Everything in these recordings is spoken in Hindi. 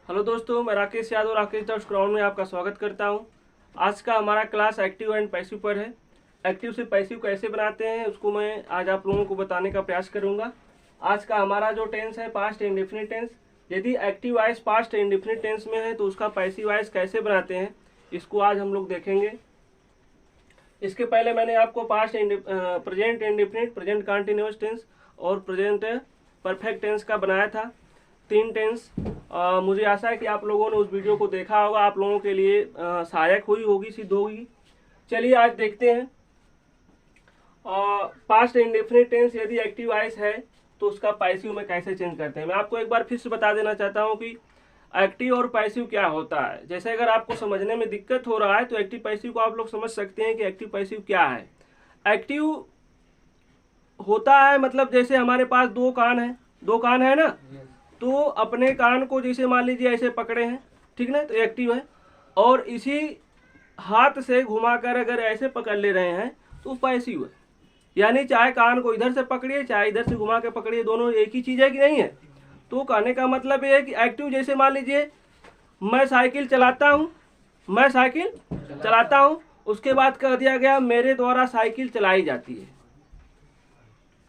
हेलो दोस्तों, मैं राकेश यादव राकेश डॉट ग्राउंड में आपका स्वागत करता हूं। आज का हमारा क्लास एक्टिव एंड पैसिव पर है। एक्टिव से पैसिव कैसे बनाते हैं उसको मैं आज आप लोगों को बताने का प्रयास करूंगा। आज का हमारा जो टेंस है पास्ट इंडेफिनिट टेंस। यदि active voice past indefinite tense में है तो उसका पैसिव वॉइस कैसे बनाते हैं इसको आज हम लोग देखेंगे। इसके पहले मैंने आपको past present indefinite, present continuous tense और प्रेजेंट परफेक्ट टेंस का बनाया था, 3 टेंस। मुझे आशा है कि आप लोगों ने उस वीडियो को देखा होगा, आप लोगों के लिए सहायक हुई होगी, सिद्ध होगी। चलिए आज देखते हैं। पास्ट इंडेफिनिट टेंस यदि एक्टिव वॉइस है तो उसका पैसिव में कैसे चेंज करते हैं। मैं आपको एक बार फिर से बता देना चाहता हूं कि एक्टिव और पैसिव क्या होता है। जैसे अगर आपको समझने में दिक्कत हो रहा है तो एक्टिव पैसिव को आप लोग समझ सकते हैं कि एक्टिव पैसिव क्या है। एक्टिव होता है मतलब जैसे हमारे पास दो कान है ना, तो अपने कान को जैसे मान लीजिए ऐसे पकड़े हैं, ठीक ना, तो एक्टिव है। और इसी हाथ से घुमाकर अगर ऐसे पकड़ ले रहे हैं तो पैसिव है। यानी चाहे कान को इधर से पकड़िए चाहे इधर से घुमा के पकड़िए, दोनों एक ही चीज़ है कि नहीं है। तो कहने का मतलब ये है कि एक्टिव जैसे मान लीजिए मैं साइकिल चलाता हूँ, उसके बाद कह दिया गया मेरे द्वारा साइकिल चलाई जाती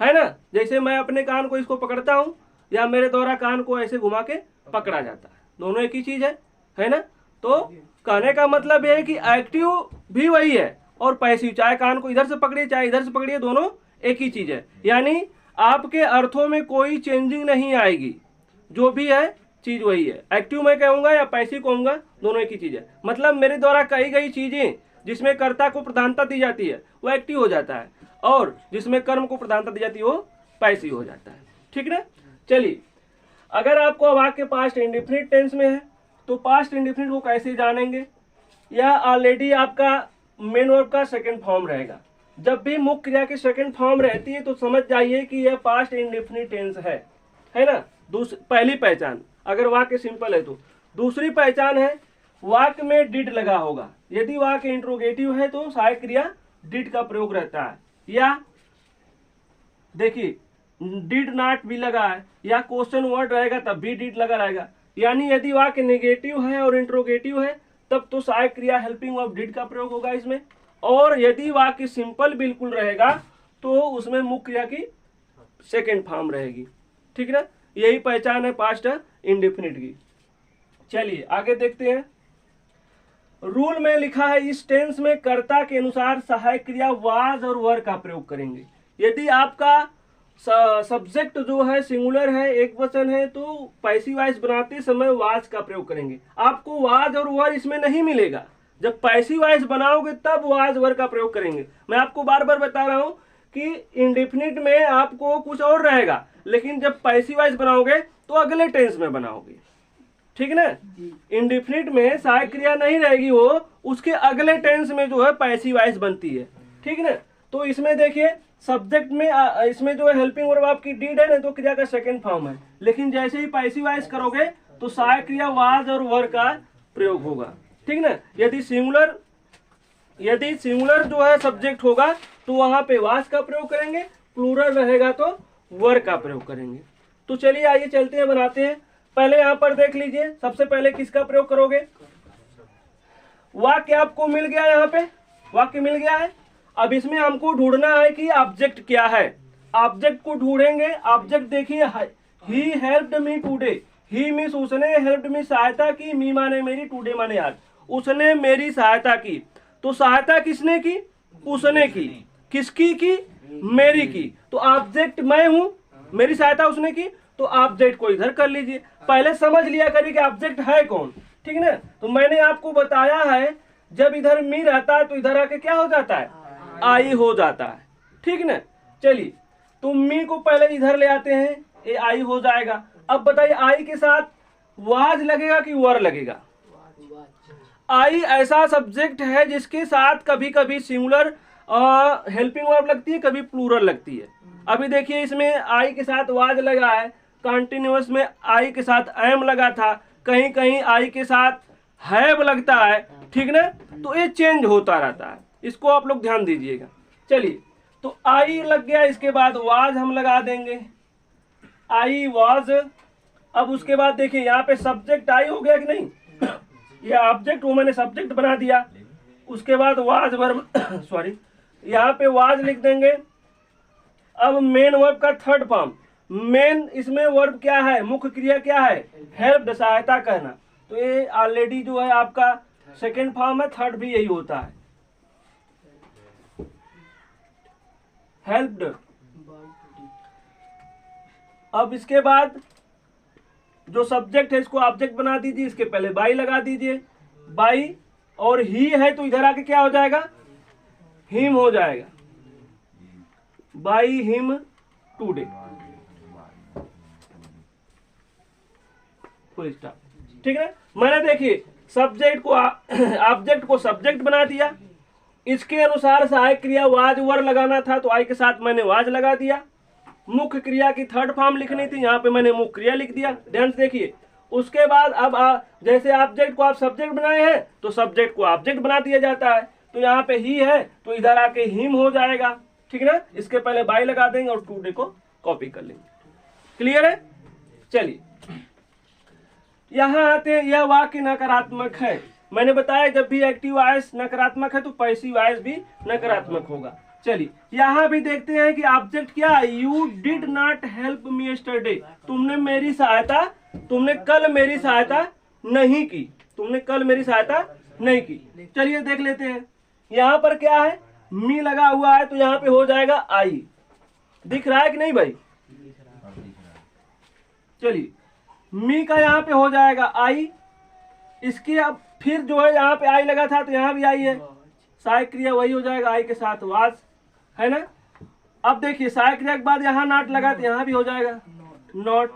है ना। जैसे मैं अपने कान को इसको पकड़ता हूँ या मेरे द्वारा कान को ऐसे घुमा के पकड़ा जाता है, दोनों एक ही चीज है ना। तो कहने का मतलब यह है कि एक्टिव भी वही है और पैसिव चाहे कान को इधर से पकड़िए चाहे इधर से पकड़िए, दोनों एक ही चीज है। यानी आपके अर्थों में कोई चेंजिंग नहीं आएगी, जो भी है चीज वही है। एक्टिव मैं कहूंगा या पैसिव कहूंगा, दोनों एक ही चीज है। मतलब मेरे द्वारा कही गई चीजें जिसमें कर्ता को प्रधानता दी जाती है वो एक्टिव हो जाता है, और जिसमें कर्म को प्रधानता दी जाती है वो पैसिव हो जाता है, ठीक ना। चलिए, अगर आपको वाक्य पास्ट इंडेफिनिट टेंस में है तो पास्ट इंडेफिनिट को कैसे जानेंगे। यह ऑलरेडी आपका मेन वर्ब का सेकंड फॉर्म रहेगा। जब भी मुख्य क्रिया की सेकंड फॉर्म रहती है तो समझ जाइए कि यह पास्ट इंडेफिनिट टेंस है ना। पहली पहचान, अगर वाक्य सिंपल है तो। दूसरी पहचान है वाक्य में डिड लगा होगा। यदि वाक्य इंट्रोगेटिव है तो सहायक क्रिया डिड का प्रयोग रहता है, या देखिए डिड नॉट भी लगा है, या क्वेश्चन वर्ड रहेगा तब भी डिड लगा रहेगा। यानी यदि वाक्य नेगेटिव है और इंट्रोगेटिव है तब तो सहायक क्रिया हेल्पिंग ऑफ डिड का प्रयोग होगा इसमें। और यदि वाक्य सिंपल बिल्कुल रहेगा तो उसमें मुख्य क्रिया की सेकेंड फॉर्म रहेगी, ठीक ना। यही पहचान है पास्ट इंडेफिनिट की। चलिए आगे देखते हैं। रूल में लिखा है इस टेंस में कर्ता के अनुसार सहायक क्रिया वाज और वर का प्रयोग करेंगे। यदि आपका सब्जेक्ट जो है सिंगुलर है, एक वचन है, तो पैसिव वॉइस बनाते समय वाज का प्रयोग करेंगे। आपको वाज और वर इसमें नहीं मिलेगा। जब पैसिव वॉइस बनाओगे तब वाज वर का प्रयोग करेंगे। मैं आपको बार बार बता रहा हूं कि इंडेफिनिट में आपको कुछ और रहेगा, लेकिन जब पैसिव वॉइस बनाओगे तो अगले टेंस में बनाओगे, ठीक ना। इंडेफिनिट में सहायक क्रिया नहीं रहेगी, वो उसके अगले टेंस में जो है पैसिव वॉइस बनती है, ठीक ना। तो इसमें देखिए सब्जेक्ट में इसमें जो है हेल्पिंग वर्ब आपकी डिड है ना, तो क्रिया का सेकंड फॉर्म है। लेकिन जैसे ही पैसिव वॉइस करोगे तो सहायक क्रिया वाज और वर का प्रयोग होगा, ठीक ना। यदि सिंगुलर जो है सब्जेक्ट होगा तो वहां पे वाज का प्रयोग करेंगे, प्लूरल रहेगा तो वर का प्रयोग करेंगे। तो चलिए आइए चलते हैं, बनाते हैं। पहले यहां पर देख लीजिए, सबसे पहले किसका प्रयोग करोगे। वाक्य आपको मिल गया, यहाँ पे वाक्य मिल गया है। अब इसमें हमको ढूंढना है कि ऑब्जेक्ट क्या है। ऑब्जेक्ट को ढूंढेंगे। ऑब्जेक्ट देखिए, he helped me today. He means उसने, हेल्प्ड मी सहायता की, मी माने मेरी, टुडे माने आज। उसने मेरी सहायता की। तो सहायता किसने की? उसने की। किसकी की? मेरी की। तो ऑब्जेक्ट मैं हूं, मेरी सहायता उसने की, तो ऑब्जेक्ट को इधर कर लीजिए। पहले समझ लिया करिए कि ऑब्जेक्ट है कौन, ठीक ना। तो मैंने आपको बताया है जब इधर मी रहता है तो इधर आके क्या हो जाता है, आई हो जाता है, ठीक ना। चलिए, तो मी को पहले इधर ले आते हैं, ये आई हो जाएगा। अब बताइए आई के साथ वाज लगेगा कि वर लगेगा। आई ऐसा सब्जेक्ट है जिसके साथ कभी कभी सिंगुलर हेल्पिंग वर्ब लगती है, कभी प्लूरल लगती है। अभी देखिए इसमें आई के साथ वाज लगा है, कंटिन्यूअस में आई के साथ एम लगा था, कहीं कहीं आई के साथ हैव लगता है, ठीक ना। तो ये चेंज होता रहता है, इसको आप लोग ध्यान दीजिएगा। चलिए, तो आई लग गया, इसके बाद वाज हम लगा देंगे, आई वाज। अब उसके बाद देखिए यहाँ पे सब्जेक्ट आई हो गया कि नहीं, ये ऑब्जेक्ट वो मैंने सब्जेक्ट बना दिया। उसके बाद वाज वर्ब सॉरी यहाँ पे वाज लिख देंगे। अब मेन वर्ब का थर्ड फॉर्म, मेन इसमें वर्ब क्या है, मुख्य क्रिया क्या है, हेल्प, सहायता करना। तो ये ऑलरेडी जो है आपका सेकेंड फॉर्म है, थर्ड भी यही होता है, हेल्प्ड। अब इसके बाद जो सब्जेक्ट है इसको ऑब्जेक्ट बना दीजिए, इसके पहले बाई लगा दीजिए, बाई, और ही है तो इधर आके क्या हो जाएगा, हिम हो जाएगा, by him today, full stop. ठीक है, मैंने देखिए सब्जेक्ट को ऑब्जेक्ट को सब्जेक्ट बना दिया, इसके अनुसार सहायक क्रिया वाज वर लगाना था तो आई के साथ मैंने वाज लगा दिया। मुख्य क्रिया की थर्ड फॉर्म लिखनी थी, यहाँ पे मैंने मुख्य क्रिया लिख दिया। ध्यान से देखिए, उसके बाद अब जैसे ऑब्जेक्ट को आप सब्जेक्ट बनाए हैं तो सब्जेक्ट को ऑब्जेक्ट बना दिया जाता है। तो यहाँ पे ही है तो इधर आके हिम हो जाएगा। ठीक है ना, इसके पहले बाई लगा देंगे और टुडे को कॉपी कर लेंगे। क्लियर है? चलिए यहाँ आते हैं, यह वाक्य नकारात्मक है। मैंने बताया जब भी एक्टिव वॉइस नकारात्मक है तो पैसिव वॉइस भी नकारात्मक होगा। चलिए यहाँ भी देखते हैं कि ऑब्जेक्ट क्या है, you did not help me yesterday, तुमने मेरी सहायता, तुमने कल मेरी सहायता नहीं की, तुमने कल मेरी सहायता नहीं की। चलिए देख लेते हैं, यहाँ पर क्या है, मी लगा हुआ है तो यहाँ पे हो जाएगा आई। दिख रहा है कि नहीं भाई? चलिए मी का यहाँ पे हो जाएगा आई, इसकी अब फिर जो है यहाँ पे आई लगा था तो यहाँ भी आई है, सहायक क्रिया वही हो जाएगा आई के साथ वाज, है ना। अब देखिए सहायक क्रिया के बाद यहाँ नॉट लगा तो यहाँ भी हो जाएगा नॉट,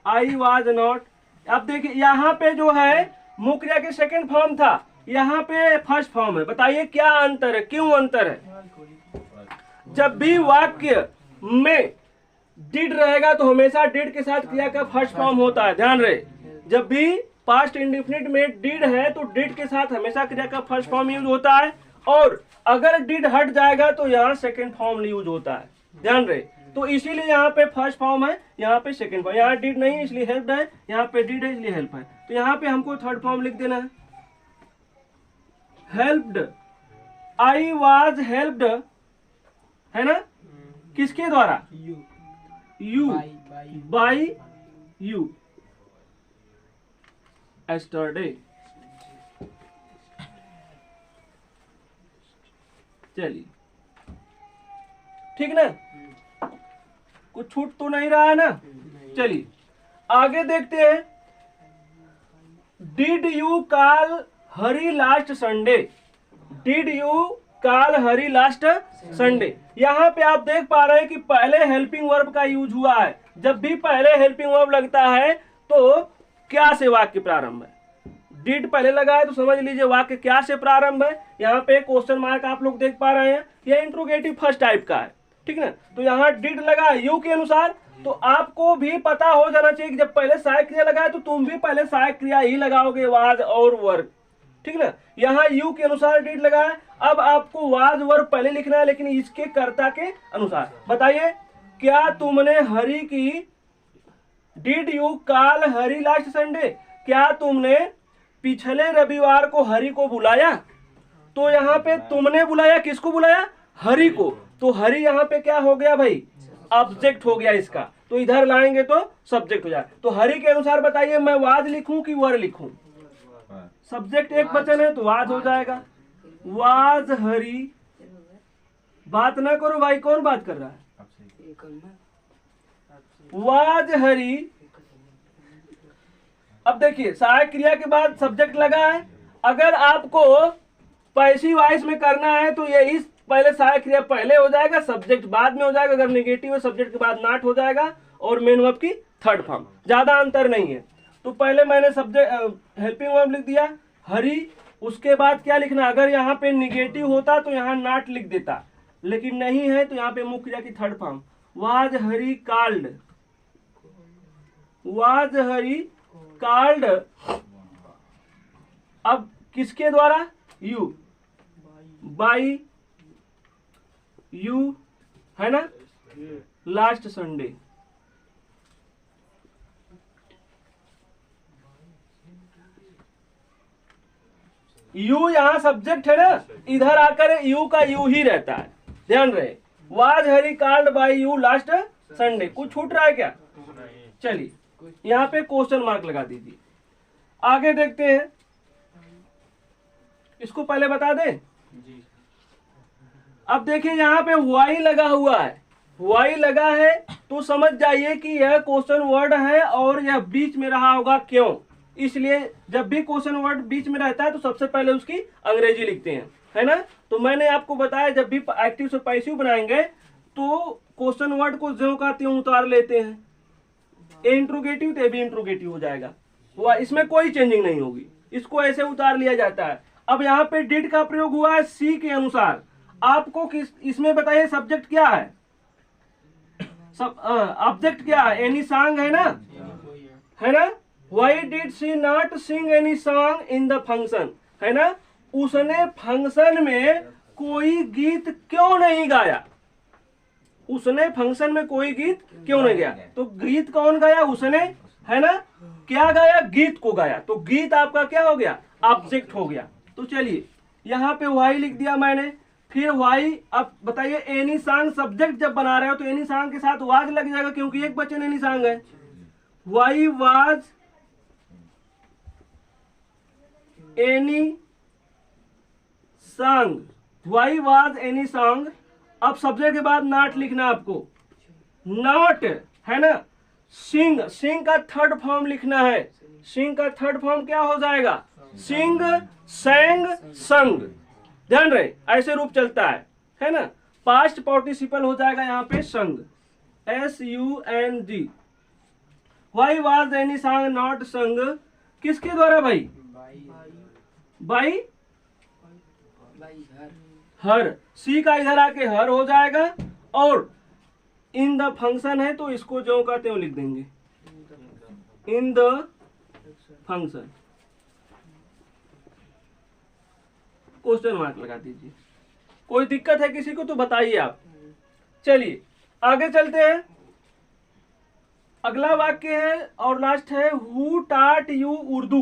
आई वाज नॉट। अब देखिए यहाँ पे जो है मुख्य क्रिया के सेकंड फॉर्म था, यहाँ पे फर्स्ट फॉर्म है। बताइए क्या अंतर है, क्यों अंतर है? जब भी वाक्य में डिड रहेगा तो हमेशा डिड के साथ क्रिया का फर्स्ट फॉर्म होता है, ध्यान रहे। जब भी पास्ट इंडेफिनिट में डिड है तो डिड के साथ हमेशा क्रिया का फर्स्ट फॉर्म यूज होता है, और अगर डिड हट जाएगा तो यहाँ सेकंड फॉर्म यूज होता है, ध्यान रहे। तो इसीलिए यहाँ पे फर्स्ट फॉर्म है, यहाँ पे सेकंड फॉर्म, यहाँ डिड नहीं इसलिए हेल्प है, यहाँ पे डिड है इसलिए हेल्प है। तो यहाँ पे हमको थर्ड फॉर्म लिख देना है, हेल्प्ड, आई वाज हेल्प्ड, है ना, किसके द्वारा, यू, बाय यू एस्टरडे। चलिए ठीक ना, कुछ छूट तो नहीं रहा है ना। चलिए आगे देखते हैं, did you call Hari last Sunday, did you call Hari last Sunday. यहाँ पे आप देख पा रहे हैं कि पहले हेल्पिंग वर्ब का यूज हुआ है। जब भी पहले हेल्पिंग वर्ब लगता है तो क्या से वाक्य प्रारंभ है, डिड पहले लगा है तो समझ लीजिए वाक्य क्या से प्रारंभ है। यहाँ पे क्वेश्चन मार्क आप लोग देख पा रहे हैं, यह इंट्रोगेटिव फर्स्ट टाइप का है, ठीक ना। तो यहाँ डिड लगा है यू के अनुसार, तो आपको भी पता हो जाना चाहिए कि जब पहले सहायक क्रिया लगा है तो तुम भी पहले सहायक क्रिया ही लगाओगे, वाज और वर्ब, ठीक ना। यहाँ यू के अनुसार डिड लगा है, अब आपको वाज वर्ब पहले लिखना है लेकिन इसके कर्ता के अनुसार। बताइए क्या तुमने हरी की, did you call Hari last Sunday, क्या तुमने पिछले रविवार को हरी को बुलाया। तो यहाँ पे तुमने बुलाया, किसको बुलाया, हरी को। तो हरी यहाँ पे क्या हो गया भाई, ऑब्जेक्ट हो गया इसका, तो इधर लाएंगे तो सब्जेक्ट हो जाए। तो हरी के अनुसार बताइए मैं वाज लिखूं कि वर लिखूं, सब्जेक्ट एक वचन है तो वाज हो जाएगा, वाज हरी। बात ना करो भाई, कौन बात कर रहा है, वाज हरी। अब देखिए सहायक क्रिया के बाद सब्जेक्ट लगा है, अगर आपको पैसिव वॉइस में करना है तो ये इस पहले सहायक क्रिया पहले हो जाएगा, सब्जेक्ट बाद में हो जाएगा। अगर नेगेटिव है सब्जेक्ट के बाद नॉट हो जाएगा और मेन वर्ब की थर्ड फॉर्म, ज्यादा अंतर नहीं है। तो पहले मैंने सब्जेक्ट हेल्पिंग वर्ब लिख दिया हरी, उसके बाद क्या लिखना, अगर यहाँ पे निगेटिव होता तो यहाँ नॉट लिख देता, लेकिन नहीं है तो यहाँ पे मुख्य क्रिया की third form, was Hari called, was Hari called. अब किसके द्वारा, यू, बाय यू, है ना, लास्ट संडे। यू यहाँ सब्जेक्ट है ना, इधर आकर यू का यू ही रहता है, ध्यान रहे। Was Hari called by you last Sunday, कुछ छूट रहा है क्या? चलिए यहाँ पे क्वेश्चन मार्क लगा दीजिए। आगे देखते हैं, इसको पहले बता दें। अब देखिए यहाँ पे वाई लगा हुआ है, वाई लगा है तो समझ जाइए कि यह क्वेश्चन वर्ड है और यह बीच में रहा होगा, क्यों? इसलिए जब भी क्वेश्चन वर्ड बीच में रहता है तो सबसे पहले उसकी अंग्रेजी लिखते हैं, है ना। तो मैंने आपको बताया जब भी एक्टिव से पैसिव बनाएंगे तो क्वेश्चन वर्ड को ज्यों का त्यों उतार लेते हैं। ए इंट्रोगेटिव तो ए भी इंट्रोगेटिव हो जाएगा, इसमें कोई चेंजिंग नहीं होगी, इसको ऐसे उतार लिया जाता है। अब यहाँ पे डिड का प्रयोग हुआ है सी के अनुसार। आपको किस इसमें बताइए सब्जेक्ट क्या है, सब ऑब्जेक्ट क्या है? एनी सॉन्ग है ना। Why did she not sing any song in the function, है ना। उसने फंक्शन में कोई गीत क्यों नहीं गाया? उसने फंक्शन में कोई गीत क्यों नहीं गाया? तो गीत कौन गाया? उसने, है ना। क्या गाया? गीत को गाया। तो गीत आपका क्या हो गया? ऑब्जेक्ट हो गया। तो चलिए यहाँ पे वाई लिख दिया मैंने, फिर वाई। अब बताइए एनी सॉन्ग सब्जेक्ट जब बना रहे हो तो एनी सॉन्ग के साथ वाज लग जाएगा क्योंकि एक वचन एनी सॉन्ग है। Why was any song, why was any song. अब सब्जेक्ट के बाद नॉट लिखना आपको, नॉट, है ना। सिंग, सिंग का थर्ड फॉर्म लिखना है। सिंग का थर्ड फॉर्म क्या हो जाएगा? सिंग, सेंग, संग। ध्यान रहे ऐसे रूप चलता है ना। पास्ट पार्टिसिपल हो जाएगा यहाँ पे संग, SUNG। Why was any song not संग, किसके द्वारा भाई? By her. सी का इधर आके हर हो जाएगा और इन द फंक्शन है तो इसको जो का त्यों लिख देंगे, in the function. Question mark लगा दीजिए। कोई दिक्कत है किसी को तो बताइए आप। चलिए आगे चलते हैं। अगला वाक्य है और लास्ट है, हु टाट यू उर्दू।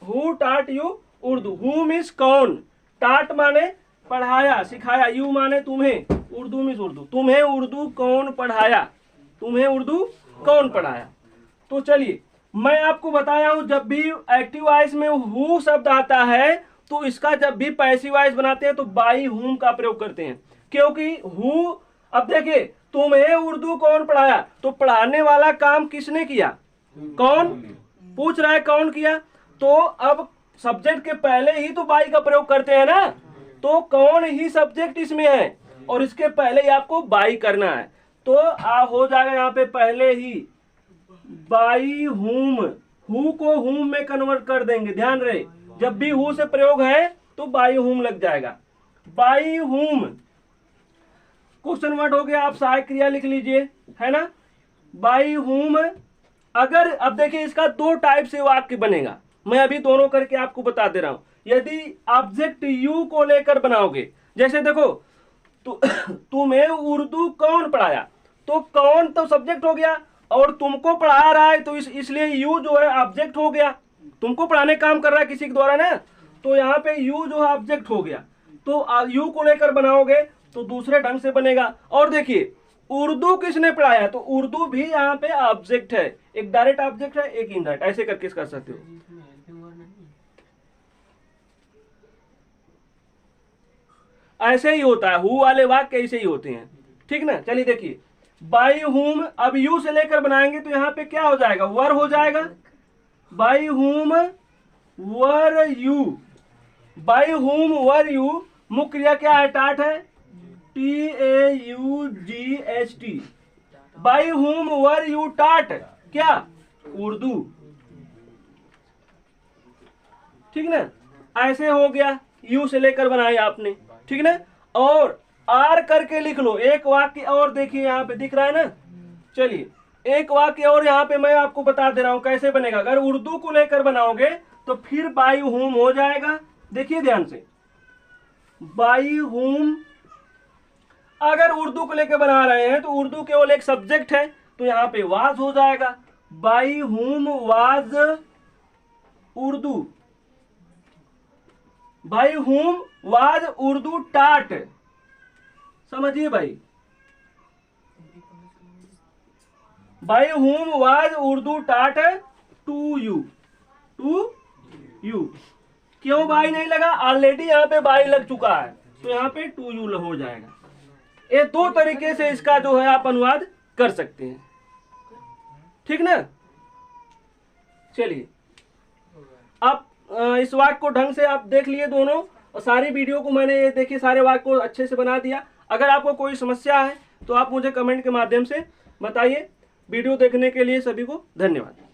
हु टाट यू उर्दू। हु मीन्स कौन, टाट माने पढ़ाया सिखाया, यू माने तुम्हें, उर्दू मीन्स उर्दू। तुम्हें उर्दू कौन पढ़ाया? तुम्हें उर्दू कौन पढ़ाया? तो चलिए मैं आपको बताया हूं जब भी एक्टिव वॉइस में हु शब्द आता है तो इसका जब भी पैसिव वॉइस बनाते हैं तो बाई हुम का प्रयोग करते हैं, क्योंकि हु। अब देखिए तुम्हें उर्दू कौन पढ़ाया, तो पढ़ाने वाला काम किसने किया? कौन? पूछ रहा है कौन किया। तो अब सब्जेक्ट के पहले ही तो बाई का प्रयोग करते हैं ना, तो कौन ही सब्जेक्ट इसमें है और इसके पहले ही आपको बाई करना है। तो हो जाएगा यहाँ पे पहले ही बाई हुम। हु को हुम में कन्वर्ट कर देंगे। ध्यान रहे जब भी हु से प्रयोग है तो बाई हुम लग जाएगा, बाई हुम। क्वेश्चन वर्ड हो गया। आप सहायक क्रिया लिख लीजिए, है ना। बाई हुम। अगर अब देखिए इसका दो टाइप से वाक्य बनेगा, मैं अभी दोनों करके आपको बता दे रहा हूं। यदि ऑब्जेक्ट यू को लेकर बनाओगे, जैसे देखो तुम्हें उर्दू कौन पढ़ाया, तो कौन तो सब्जेक्ट हो गया और तुमको पढ़ा रहा है तो इसलिए यू जो है ऑब्जेक्ट हो गया। तुमको पढ़ाने काम कर रहा है किसी के द्वारा ना, तो यहाँ पे यू जो है ऑब्जेक्ट हो गया। तो यू को लेकर बनाओगे तो दूसरे ढंग से बनेगा। और देखिए उर्दू किसने पढ़ाया, तो उर्दू भी यहाँ पे ऑब्जेक्ट है, एक डायरेक्ट ऑब्जेक्ट है एक इनडायरेक्ट, ऐसे करके कर सकते हो। ऐसे ही होता है, हु वाले वाक्य ऐसे ही होते हैं, ठीक ना। चलिए देखिए बाई हुम। अब यू से लेकर बनाएंगे तो यहाँ पे क्या हो जाएगा? वर हो जाएगा। बाई हुम वर यू, बाई हुम वर यू। मुख्य क्रिया क्या है? टाट है, TAUGHT। बाई हुम वर यू टाट, क्या? उर्दू, ठीक ना। ऐसे हो गया, यू से लेकर बनाया आपने, ठीक ना। और आर करके लिख लो। एक वाक्य और देखिए यहाँ पे दिख रहा है ना। चलिए एक वाक्य और यहाँ पे मैं आपको बता दे रहा हूं कैसे बनेगा। अगर उर्दू को लेकर बनाओगे तो फिर बाई हुम हो जाएगा। देखिए ध्यान से, बाई हुम। अगर उर्दू को लेकर बना रहे हैं तो उर्दू केवल एक सब्जेक्ट है तो यहाँ पे वाज हो जाएगा। बाई हुम वाज उर्दू, भाई whom was उर्दू taught, समझिए भाई whom was Urdu taught to you, to you। क्यों बाई नहीं लगा? ऑलरेडी यहाँ पे बाई लग चुका है, तो यहाँ पे टू यू हो जाएगा। ये दो तरीके से इसका जो है आप अनुवाद कर सकते हैं, ठीक ना। चलिए, आप इस वाक्य को ढंग से आप देख लिए दोनों, और सारी वीडियो को मैंने ये देखिए सारे वाक्य को अच्छे से बना दिया। अगर आपको कोई समस्या है तो आप मुझे कमेंट के माध्यम से बताइए। वीडियो देखने के लिए सभी को धन्यवाद।